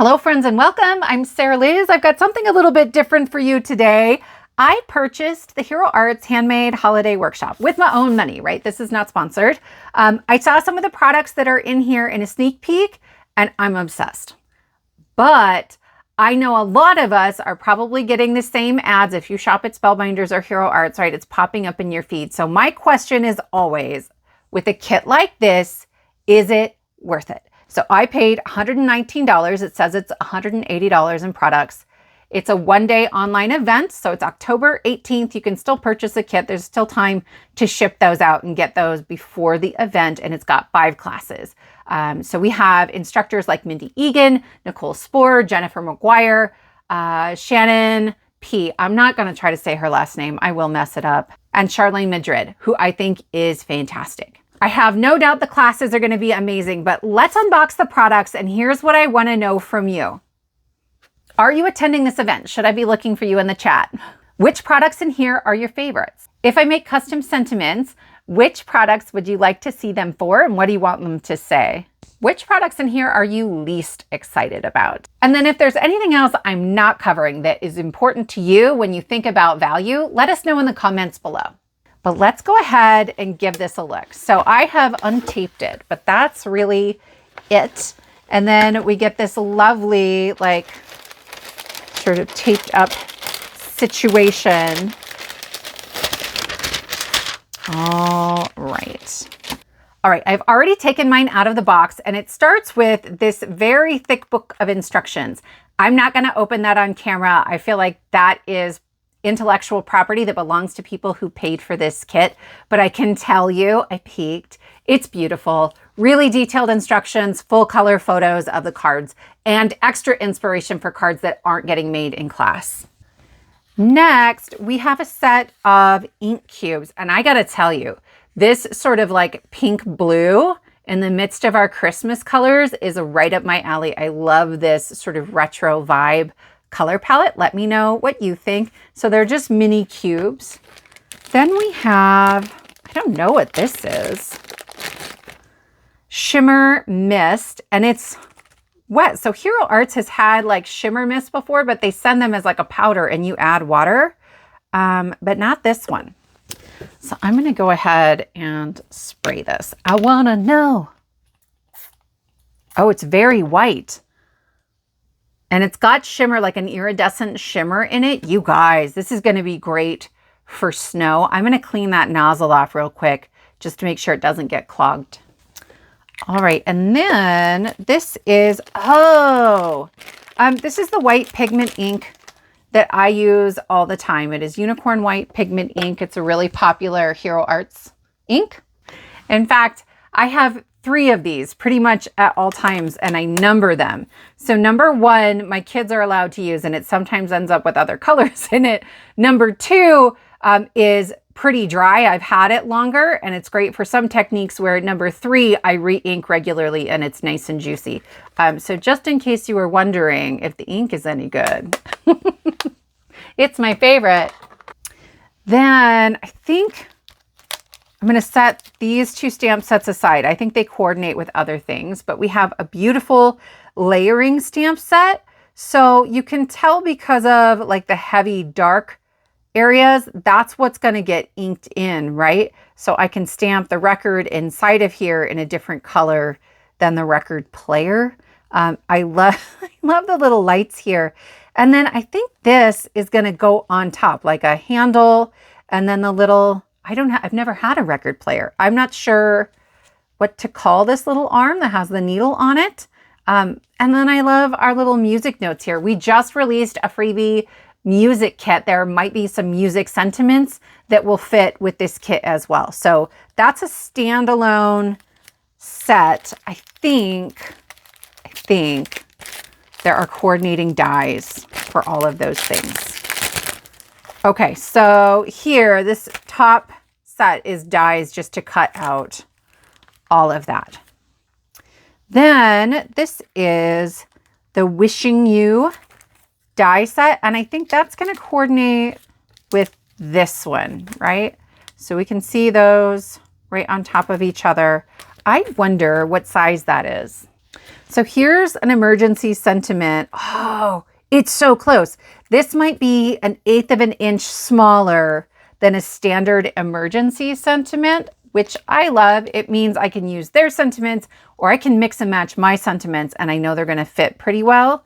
Hello friends and welcome. I'm Sarah Liz. I've got something a little bit different for you today. I purchased the Hero Arts Handmade Holiday Workshop with my own money, right? This is not sponsored. I saw some of the products that are in here in a sneak peek and I'm obsessed. But I know a lot of us are probably getting the same ads if you shop at Spellbinders or Hero Arts, right? It's popping up in your feed. So my question is always, with a kit like this, is it worth it? So I paid $119. It says it's $180 in products. It's a one-day online event, so it's October 18th. You can still purchase a kit. There's still time to ship those out and get those before the event, and it's got 5 classes. So we have instructors like Mindy Egan, Nicole Spohr, Jennifer McGuire, Shannon P. I'm not going to try to say her last name. I will mess it up. And Charlene Madrid, who I think is fantastic. I have no doubt the classes are going to be amazing, but let's unbox the products, and here's what I want to know from you. Are you attending this event? Should I be looking for you in the chat? Which products in here are your favorites? If I make custom sentiments, which products would you like to see them for, and what do you want them to say? Which products in here are you least excited about? And then if there's anything else I'm not covering that is important to you when you think about value, let us know in the comments below. But let's go ahead and give this a look. So I have untaped it, but that's really it. And then we get this lovely, like, sort of taped up situation. All right. All right, I've already taken mine out of the box, and it starts with this very thick book of instructions. I'm not going to open that on camera. I feel like that is intellectual property that belongs to people who paid for this kit, but I can tell you, I peeked. It's beautiful, really detailed instructions, full color photos of the cards, and extra inspiration for cards that aren't getting made in class. Next, we have a set of ink cubes, and I gotta tell you, this sort of like pink blue in the midst of our Christmas colors is right up my alley. I love this sort of retro vibe color palette. Let me know what you think. So they're just mini cubes. Then we have, I don't know what this is, Shimmer Mist, and it's wet. So Hero Arts has had like shimmer mist before, but they send them as like a powder and you add water, but not this one. So I'm going to go ahead and spray this. I want to know. Oh, it's very white. And it's got shimmer, like an iridescent shimmer in it. You guys, this is going to be great for snow. I'm going to clean that nozzle off real quick just to make sure it doesn't get clogged. All right, and then this is, this is the white pigment ink that I use all the time. It is Unicorn White Pigment Ink. It's a really popular Hero Arts ink. In fact, I have 3 of these pretty much at all times, and I number them. So number 1, my kids are allowed to use, and it sometimes ends up with other colors in it. Number 2 is pretty dry. I've had it longer, and it's great for some techniques, where number 3, I re-ink regularly, and it's nice and juicy. So just in case you were wondering if the ink is any good, it's my favorite. Then I think I'm going to set these 2 stamp sets aside. I think they coordinate with other things, but we have a beautiful layering stamp set. So you can tell because of like the heavy dark areas, that's what's going to get inked in, right? So I can stamp the record inside of here in a different color than the record player. I love the little lights here. And then I think this is going to go on top like a handle, and then the little, I've never had a record player. I'm not sure what to call this little arm that has the needle on it. And then I love our little music notes here. We just released a freebie music kit. There might be some music sentiments that will fit with this kit as well. So that's a standalone set. I think there are coordinating dies for all of those things. Okay, so here, this top set is dies just to cut out all of that. Then this is the Wishing You die set, and I think that's going to coordinate with this one, right? So we can see those right on top of each other. I wonder what size that is. So here's an emergency sentiment. Oh, it's so close. This might be 1/8 of an inch smaller than a standard emergency sentiment, which I love. It means I can use their sentiments or I can mix and match my sentiments and I know they're going to fit pretty well.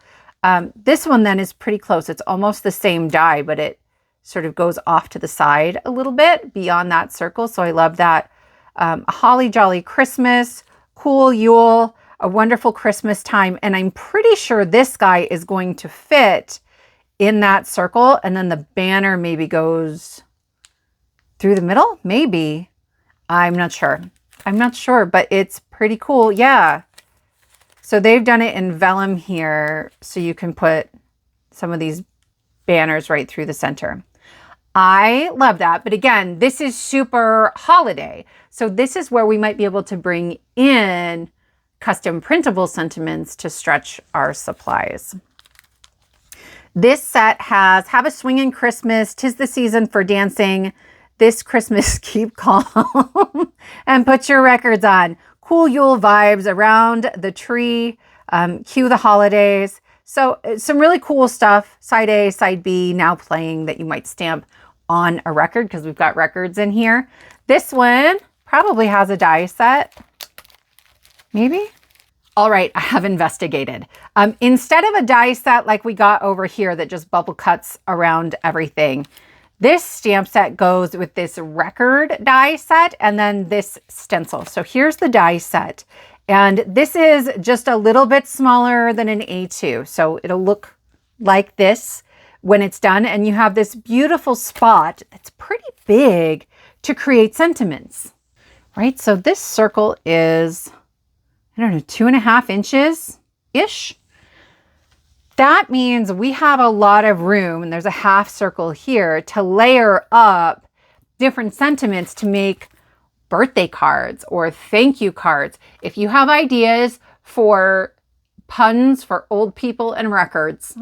This one then is pretty close. It's almost the same die, but it sort of goes off to the side a little bit beyond that circle. So I love that. A holly jolly Christmas, cool Yule, a wonderful Christmas time. And I'm pretty sure this guy is going to fit in that circle. And then the banner maybe goes through the middle, maybe. I'm not sure. I'm not sure, but it's pretty cool. Yeah. So they've done it in vellum here. So you can put some of these banners right through the center. I love that. But again, this is super holiday. So this is where we might be able to bring in custom printable sentiments to stretch our supplies. This set has Have a Swingin' Christmas, 'Tis the Season for Dancing, This Christmas Keep Calm, and Put Your Records On. Cool Yule vibes around the tree, cue the holidays. So some really cool stuff, side A, side B, now playing that you might stamp on a record because we've got records in here. This one probably has a die set, maybe? All right, I have investigated. Instead of a die set like we got over here that just bubble cuts around everything, this stamp set goes with this record die set and then this stencil. So here's the die set. And this is just a little bit smaller than an A2. So it'll look like this when it's done. And you have this beautiful spot that's pretty big to create sentiments, right? So this circle is, I don't know, 2.5 inches-ish. That means we have a lot of room, and there's a half circle here, to layer up different sentiments to make birthday cards or thank you cards. If you have ideas for puns for old people and records,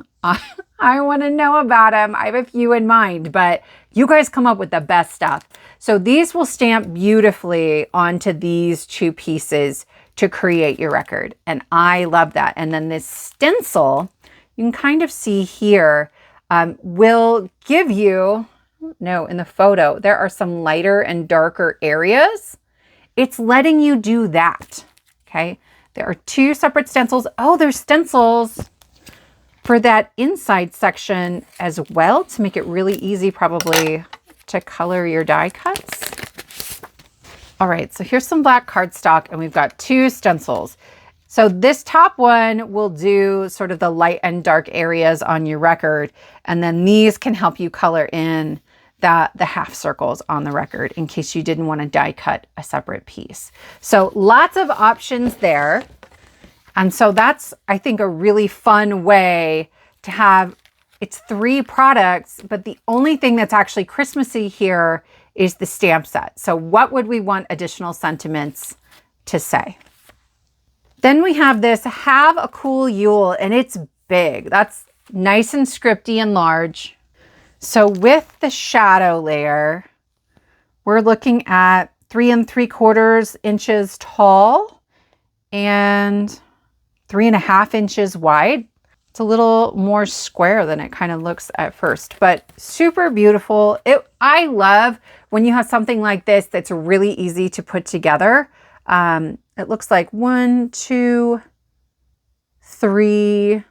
I want to know about them. I have a few in mind, but you guys come up with the best stuff. So these will stamp beautifully onto these 2 pieces to create your record. And I love that. And then this stencil, you can kind of see here, will give you, no, in the photo, there are some lighter and darker areas. It's letting you do that, okay? There are 2 separate stencils. Oh, there's stencils for that inside section as well to make it really easy probably to color your die cuts. All right, so here's some black cardstock and we've got 2 stencils. So this top one will do sort of the light and dark areas on your record. And then these can help you color in the half circles on the record in case you didn't want to die cut a separate piece. So lots of options there. And so that's, I think, a really fun way to have, it's 3 products, but the only thing that's actually Christmassy here is the stamp set. So what would we want additional sentiments to say? Then we have this Have a Cool Yule, and it's big. That's nice and scripty and large. So with the shadow layer, we're looking at 3 3/4 inches tall and 3.5 inches wide. It's a little more square than it kind of looks at first, but super beautiful. I love when you have something like this that's really easy to put together. It looks like 1, 2, 3,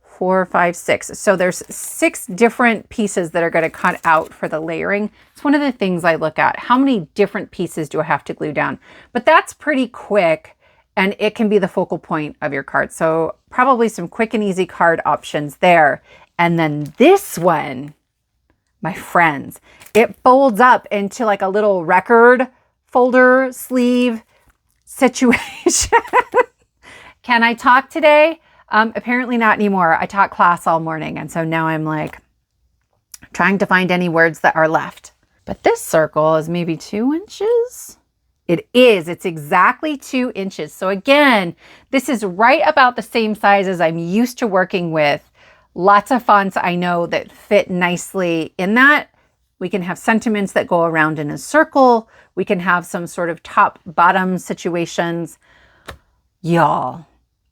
4, 5, 6. So there's 6 different pieces that are going to cut out for the layering. It's one of the things I look at. How many different pieces do I have to glue down? But that's pretty quick and it can be the focal point of your card. So probably some quick and easy card options there. And then this one, my friends, it folds up into like a little record folder sleeve situation. Can I talk today? Apparently not anymore. I taught class all morning. And so now I'm like trying to find any words that are left. But this circle is maybe 2 inches. It is. It's exactly 2 inches. So again, this is right about the same size as I'm used to working with. Lots of fonts I know that fit nicely in that. We can have sentiments that go around in a circle. We can have some sort of top-bottom situations. Y'all,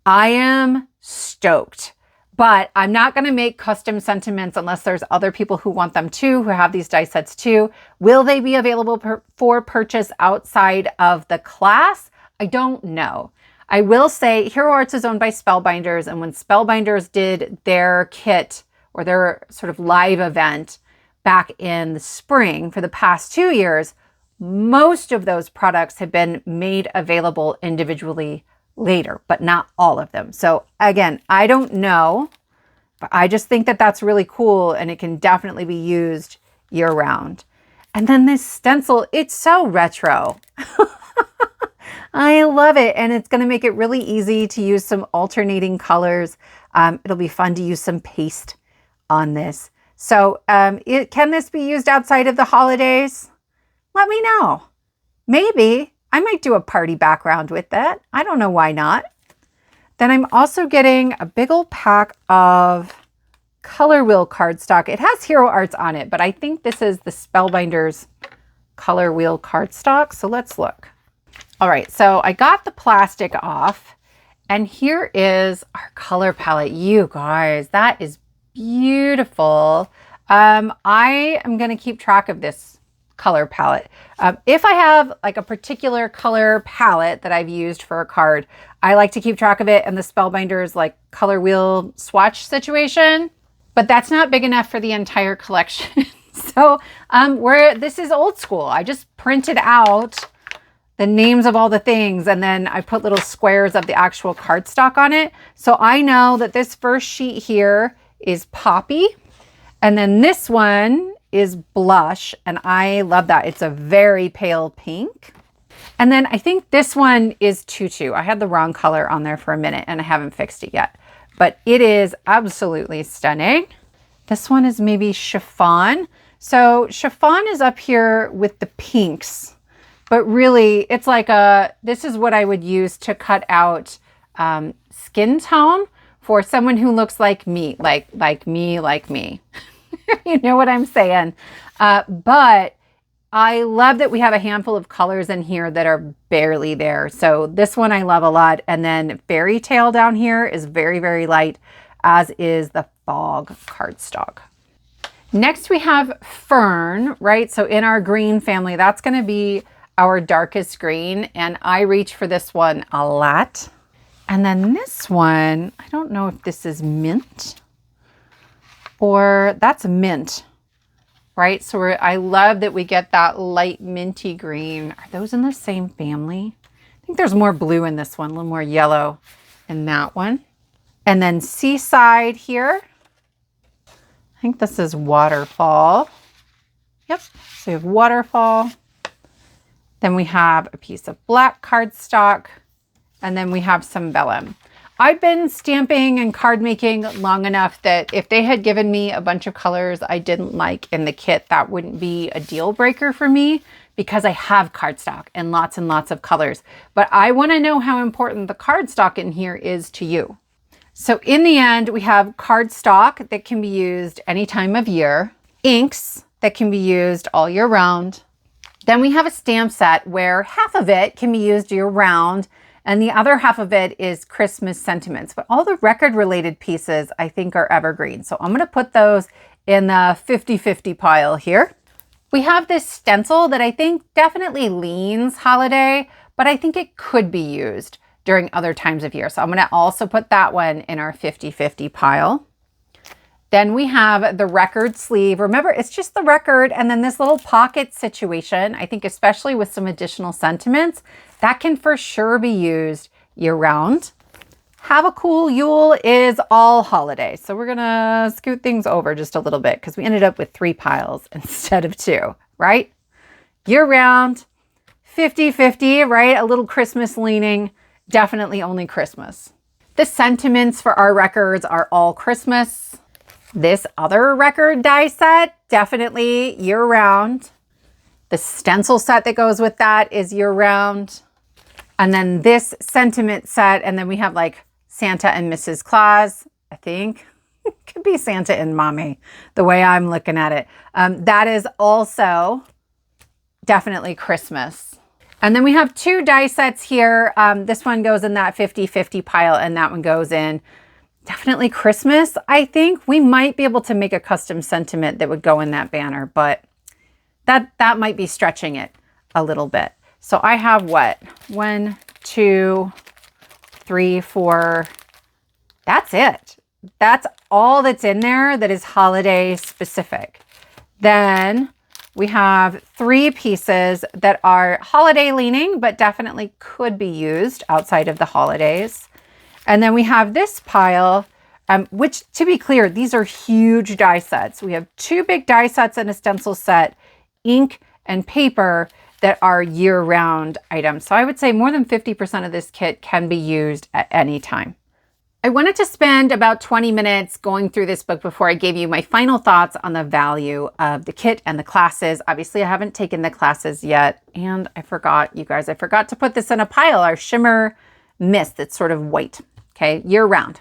I am stoked. But I'm not going to make custom sentiments unless there's other people who want them too, who have these die sets too. Will they be available for purchase outside of the class? I don't know. I will say Hero Arts is owned by Spellbinders, and when Spellbinders did their kit or their sort of live event back in the spring for the past 2 years, most of those products have been made available individually later, but not all of them. So again, I don't know, but I just think that that's really cool and it can definitely be used year round. And then this stencil, it's so retro. I love it. And it's going to make it really easy to use some alternating colors. It'll be fun to use some paste on this. So can this be used outside of the holidays? Let me know. Maybe. I might do a party background with that. I don't know why not. Then I'm also getting a big old pack of Color Wheel cardstock. It has Hero Arts on it, but I think this is the Spellbinders Color Wheel cardstock. So let's look. All right, so I got the plastic off, and here is our color palette. You guys, that is beautiful. I am going to keep track of this color palette. If I have like a particular color palette that I've used for a card, I like to keep track of it in the Spellbinders like color wheel swatch situation, but that's not big enough for the entire collection. So this is old school. I just printed out the names of all the things, and then I put little squares of the actual cardstock on it. So I know that this first sheet here is Poppy, and then this one is Blush, and I love that. It's a very pale pink. And then I think this one is Tutu. I had the wrong color on there for a minute and I haven't fixed it yet, but it is absolutely stunning. This one is maybe Chiffon. So Chiffon is up here with the pinks, but really it's like this is what I would use to cut out skin tone for someone who looks like me, like me. You know what I'm saying? But I love that we have a handful of colors in here that are barely there. So this one I love a lot. And then Fairy Tale down here is very, very light, as is the Fog cardstock. Next we have Fern, right? So in our green family, that's going to be our darkest green. And I reach for this one a lot. And then this one, I don't know if this is Mint or that's Mint, right? So I love that we get that light minty green. Are those in the same family? I think there's more blue in this one, a little more yellow in that one. And then Seaside here. I think this is Waterfall. Yep, so we have Waterfall. Then we have a piece of black cardstock, and then we have some vellum. I've been stamping and card making long enough that if they had given me a bunch of colors I didn't like in the kit, that wouldn't be a deal breaker for me because I have cardstock and lots of colors. But I want to know how important the cardstock in here is to you. So in the end, we have cardstock that can be used any time of year, inks that can be used all year round. Then we have a stamp set where half of it can be used year round, and the other half of it is Christmas sentiments. But all the record related pieces I think are evergreen. So I'm going to put those in the 50-50 pile here. We have this stencil that I think definitely leans holiday, but I think it could be used during other times of year. So I'm going to also put that one in our 50-50 pile. Then we have the record sleeve. Remember, it's just the record and then this little pocket situation. I think especially with some additional sentiments, that can for sure be used year round. Have a Cool Yule is all holiday. So we're gonna scoot things over just a little bit because we ended up with 3 piles instead of 2, right? Year round, 50-50, right? A little Christmas leaning, definitely only Christmas. The sentiments for our records are all Christmas. This other record die set, definitely year round. The stencil set that goes with that is year round. And then this sentiment set, and then we have like Santa and Mrs. Claus, I think. It could be Santa and Mommy, the way I'm looking at it. That is also definitely Christmas. And then we have 2 die sets here. This one goes in that 50-50 pile, and that one goes in definitely Christmas. I think we might be able to make a custom sentiment that would go in that banner, but that might be stretching it a little bit. So I have what? 1, 2, 3, 4. That's it. That's all that's in there that is holiday specific. Then we have 3 pieces that are holiday leaning, but definitely could be used outside of the holidays. And then we have this pile, which, to be clear, these are huge die sets. We have 2 big die sets and a stencil set, ink and paper, that are year-round items. So I would say more than 50% of this kit can be used at any time. I wanted to spend about 20 minutes going through this book before I gave you my final thoughts on the value of the kit and the classes. Obviously, I haven't taken the classes yet, and I forgot, you guys, I forgot to put this in a pile, our shimmer mist that's sort of white, okay, year-round.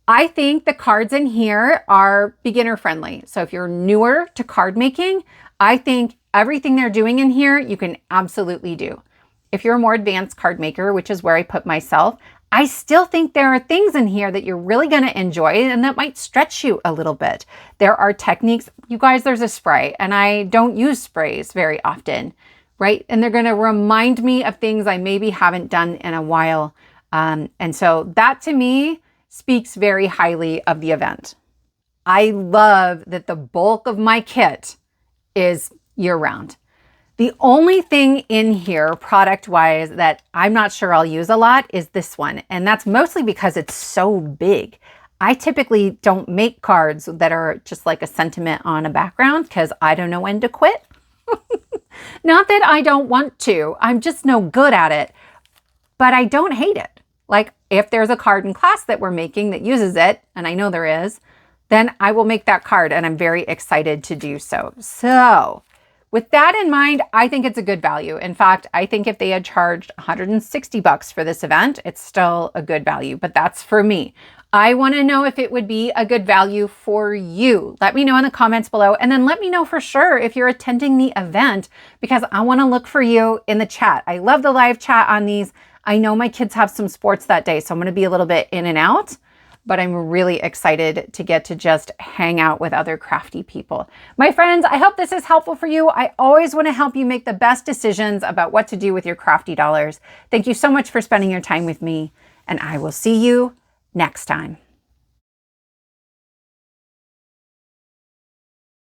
I think the cards in here are beginner friendly. So if you're newer to card making, I think everything they're doing in here, you can absolutely do. If you're a more advanced card maker, which is where I put myself, I still think there are things in here that you're really going to enjoy and that might stretch you a little bit. There are techniques. You guys, there's a spray, and I don't use sprays very often, right? And they're going to remind me of things I maybe haven't done in a while. And so that to me speaks very highly of the event. I love that the bulk of my kit is year-round. The only thing in here product-wise that I'm not sure I'll use a lot is this one. And that's mostly because it's so big. I typically don't make cards that are just like a sentiment on a background because I don't know when to quit. Not that I don't want to. I'm just no good at it. But I don't hate it. Like if there's a card in class that we're making that uses it, and I know there is, then I will make that card, and I'm very excited to do so. So with that in mind, I think it's a good value. In fact, I think if they had charged $160 for this event, it's still a good value, but that's for me. I want to know if it would be a good value for you. Let me know in the comments below, and then let me know for sure if you're attending the event, because I want to look for you in the chat. I love the live chat on these. I know my kids have some sports that day, so I'm going to be a little bit in and out, but I'm really excited to get to just hang out with other crafty people. My friends, I hope this is helpful for you. I always want to help you make the best decisions about what to do with your crafty dollars. Thank you so much for spending your time with me, and I will see you next time.